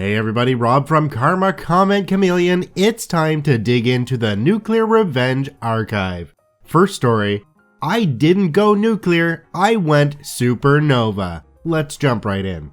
Hey everybody, Rob from Karma Comment Chameleon. It's time to dig into the NuclearRevenge archive. First story, I didn't go nuclear, I went supernova. Let's jump right in.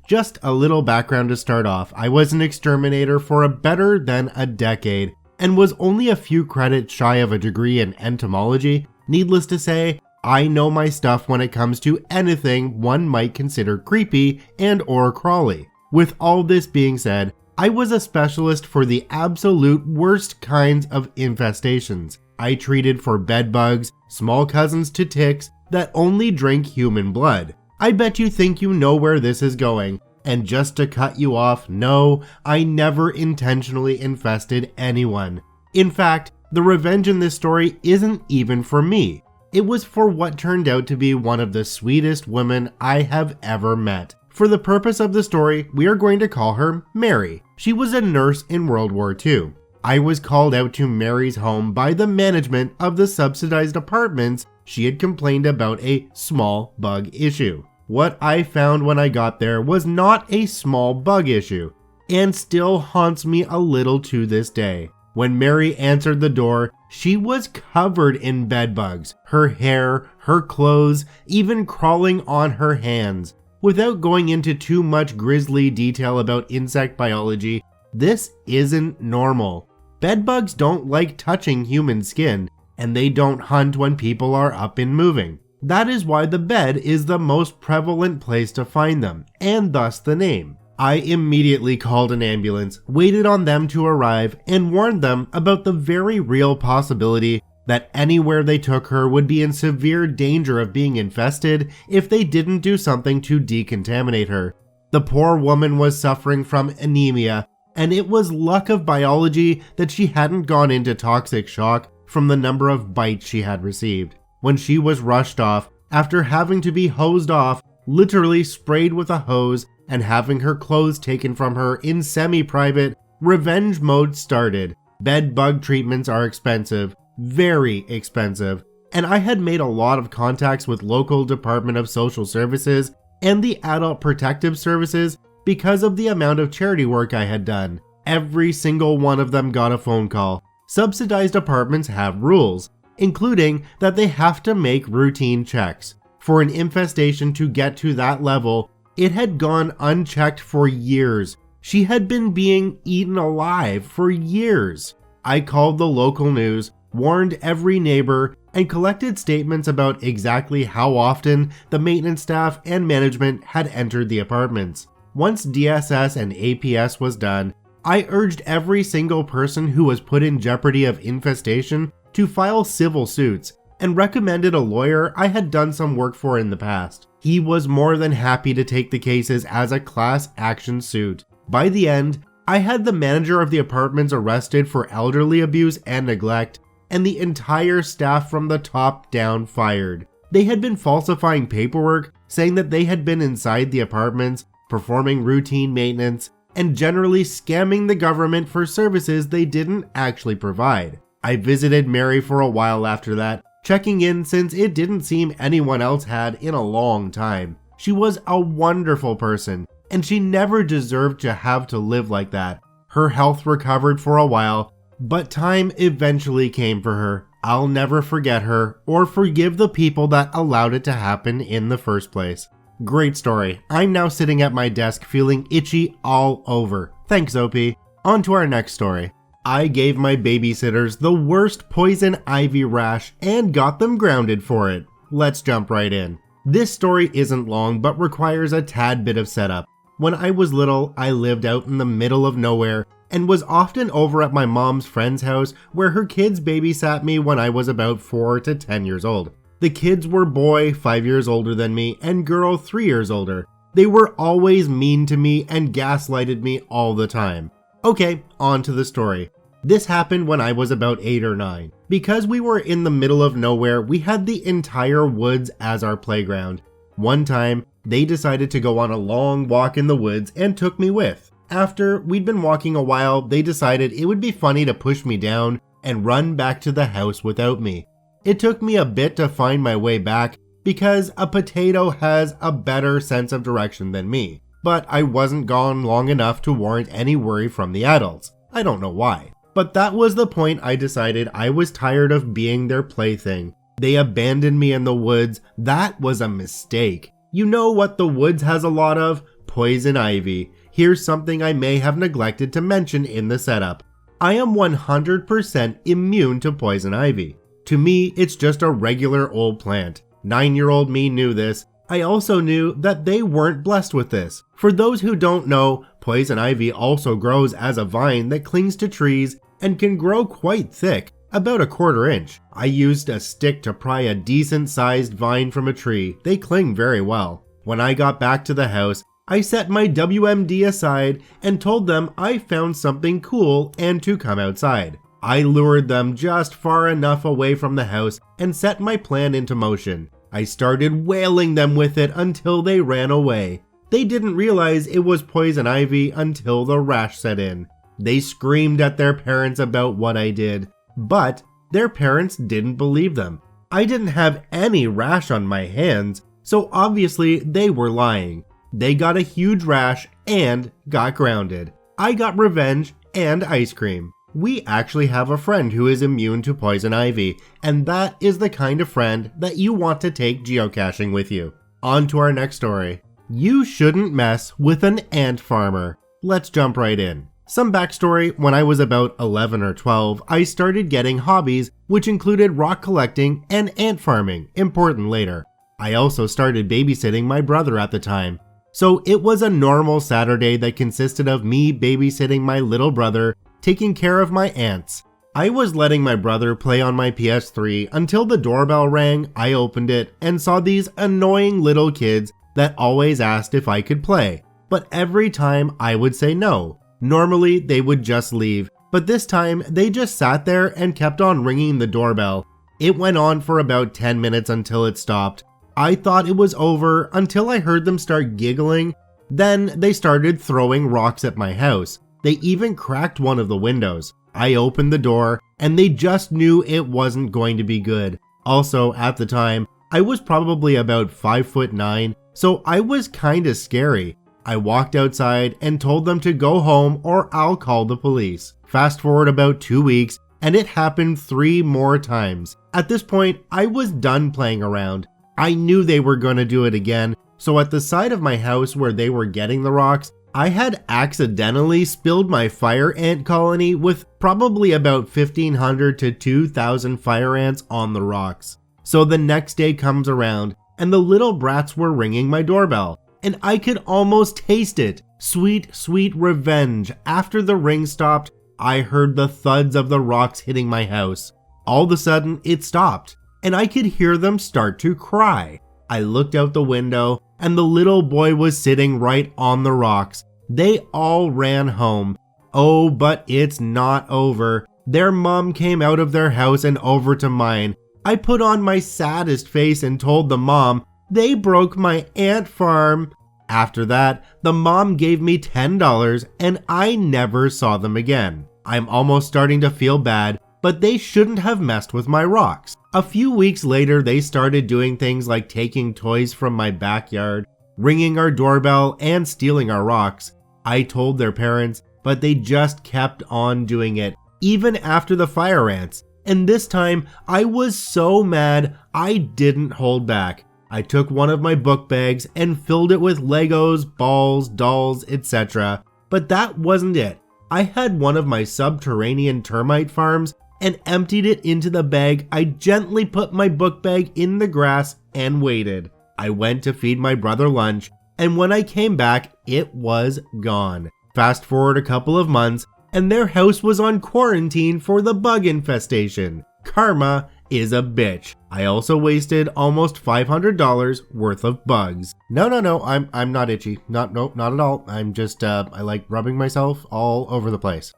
Just a little background to start off. I was an exterminator for better than a decade and was only a few credits shy of a degree in entomology. Needless to say, I know my stuff when it comes to anything one might consider creepy and or crawly. With all this being said, I was a specialist for the absolute worst kinds of infestations. I treated for bed bugs, small cousins to ticks that only drink human blood. I bet you think you know where this is going, and just to cut you off, no, I never intentionally infested anyone. In fact, the revenge in this story isn't even for me. It was for what turned out to be one of the sweetest women I have ever met. For the purpose of the story, we are going to call her Mary. She was a nurse in World War II. I was called out to Mary's home by the management of the subsidized apartments. She had complained about a small bug issue. What I found when I got there was not a small bug issue, and still haunts me a little to this day. When Mary answered the door, she was covered in bed bugs, her hair, her clothes, even crawling on her hands. Without going into too much grisly detail about insect biology, this isn't normal. Bedbugs don't like touching human skin, and they don't hunt when people are up and moving. That is why the bed is the most prevalent place to find them, and thus the name. I immediately called an ambulance, waited on them to arrive, and warned them about the very real possibility that anywhere they took her would be in severe danger of being infested if they didn't do something to decontaminate her. The poor woman was suffering from anemia, and it was luck of biology that she hadn't gone into toxic shock from the number of bites she had received. When she was rushed off, after having to be hosed off, literally sprayed with a hose, and having her clothes taken from her in semi-private, revenge mode started. Bed bug treatments are expensive. Very expensive, and I had made a lot of contacts with local Department of Social Services and the Adult Protective Services because of the amount of charity work I had done. Every single one of them got a phone call. Subsidized apartments have rules, including that they have to make routine checks. For an infestation to get to that level, it had gone unchecked for years. She had been being eaten alive for years. I called the local news, warned every neighbor, and collected statements about exactly how often the maintenance staff and management had entered the apartments. Once DSS and APS was done, I urged every single person who was put in jeopardy of infestation to file civil suits, and recommended a lawyer I had done some work for in the past. He was more than happy to take the cases as a class action suit. By the end, I had the manager of the apartments arrested for elderly abuse and neglect, and the entire staff from the top down fired. They had been falsifying paperwork, saying that they had been inside the apartments, performing routine maintenance, and generally scamming the government for services they didn't actually provide. I visited Mary for a while after that, checking in since it didn't seem anyone else had in a long time. She was a wonderful person, and she never deserved to have to live like that. Her health recovered for a while, but time eventually came for her. I'll never forget her or forgive the people that allowed it to happen in the first place. Great story. I'm now sitting at my desk feeling itchy all over. Thanks, OP. On to our next story. I gave my babysitters the worst poison ivy rash and got them grounded for it. Let's jump right in. This story isn't long but requires a tad bit of setup. When I was little, I lived out in the middle of nowhere and was often over at my mom's friend's house where her kids babysat me when I was about 4 to 10 years old. The kids were boy 5 years older than me and girl 3 years older. They were always mean to me and gaslighted me all the time. Okay, on to the story. This happened when I was about 8 or 9. Because we were in the middle of nowhere, we had the entire woods as our playground. One time, they decided to go on a long walk in the woods and took me with. After we'd been walking a while, they decided it would be funny to push me down and run back to the house without me. It took me a bit to find my way back because a potato has a better sense of direction than me. but I wasn't gone long enough to warrant any worry from the adults. I don't know why. But that was the point I decided I was tired of being their plaything. They abandoned me in the woods. That was a mistake. You know what the woods has a lot of? Poison ivy. Here's something I may have neglected to mention in the setup. I am 100% immune to poison ivy. To me, it's just a regular old plant. 9-year-old me knew this. I also knew that they weren't blessed with this. For those who don't know, poison ivy also grows as a vine that clings to trees and can grow quite thick, about a 1/4 inch. I used a stick to pry a decent sized vine from a tree. They cling very well. When I got back to the house, I set my WMD aside and told them I found something cool and to come outside. I lured them just far enough away from the house and set my plan into motion. I started wailing them with it until they ran away. They didn't realize it was poison ivy until the rash set in. They screamed at their parents about what I did, but their parents didn't believe them. I didn't have any rash on my hands, so obviously they were lying. They got a huge rash and got grounded. I got revenge and ice cream. We actually have a friend who is immune to poison ivy, and that is the kind of friend that you want to take geocaching with you. On to our next story. You shouldn't mess with an ant farmer. Let's jump right in. Some backstory: when I was about 11 or 12, I started getting hobbies which included rock collecting and ant farming, important later. I also started babysitting my brother at the time. So it was a normal Saturday that consisted of me babysitting my little brother, taking care of my ants. I was letting my brother play on my PS3 until the doorbell rang. I opened it and saw these annoying little kids that always asked if I could play, but every time I would say no. Normally they would just leave, but this time they just sat there and kept on ringing the doorbell. It went on for about 10 minutes until it stopped. I thought it was over until I heard them start giggling. Then they started throwing rocks at my house. They even cracked one of the windows. I opened the door and they just knew it wasn't going to be good. Also, at the time, I was probably about 5'9", so I was kinda scary. I walked outside and told them to go home or I'll call the police. Fast forward about 2 weeks and it happened 3 more times. At this point, I was done playing around. I knew they were going to do it again, so at the side of my house where they were getting the rocks, I had accidentally spilled my fire ant colony with probably about 1,500 to 2,000 fire ants on the rocks. So the next day comes around and the little brats were ringing my doorbell, and I could almost taste it. Sweet, sweet revenge. After the ring stopped, I heard the thuds of the rocks hitting my house. All of a sudden, it stopped, and I could hear them start to cry. I looked out the window, and the little boy was sitting right on the rocks. They all ran home. Oh, but it's not over. Their mom came out of their house and over to mine. I put on my saddest face and told the mom, "They broke my ant farm." After that, the mom gave me $10 and I never saw them again. I'm almost starting to feel bad, but they shouldn't have messed with my rocks. A few weeks later, they started doing things like taking toys from my backyard, ringing our doorbell, and stealing our rocks. I told their parents, but they just kept on doing it, even after the fire ants. And this time, I was so mad, I didn't hold back. I took one of my book bags and filled it with Legos, balls, dolls, etc. But that wasn't it. I had one of my subterranean termite farms and emptied it into the bag. I gently put my book bag in the grass and waited. I went to feed my brother lunch, and when I came back, it was gone. Fast forward a couple of months, and their house was on quarantine for the bug infestation. Karma is a bitch. I also wasted almost $500 worth of bugs. No, I'm not itchy. Not at all. I'm just, I like rubbing myself all over the place.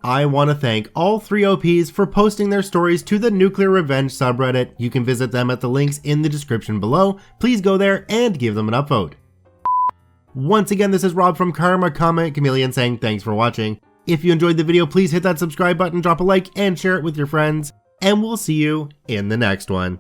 I want to thank all 3 OPs for posting their stories to the NuclearRevenge subreddit. You can visit them at the links in the description below. Please go there and give them an upvote. Once again, this is Rob from Karma Comment Chameleon saying thanks for watching. If you enjoyed the video, please hit that subscribe button, drop a like, and share it with your friends. And we'll see you in the next one.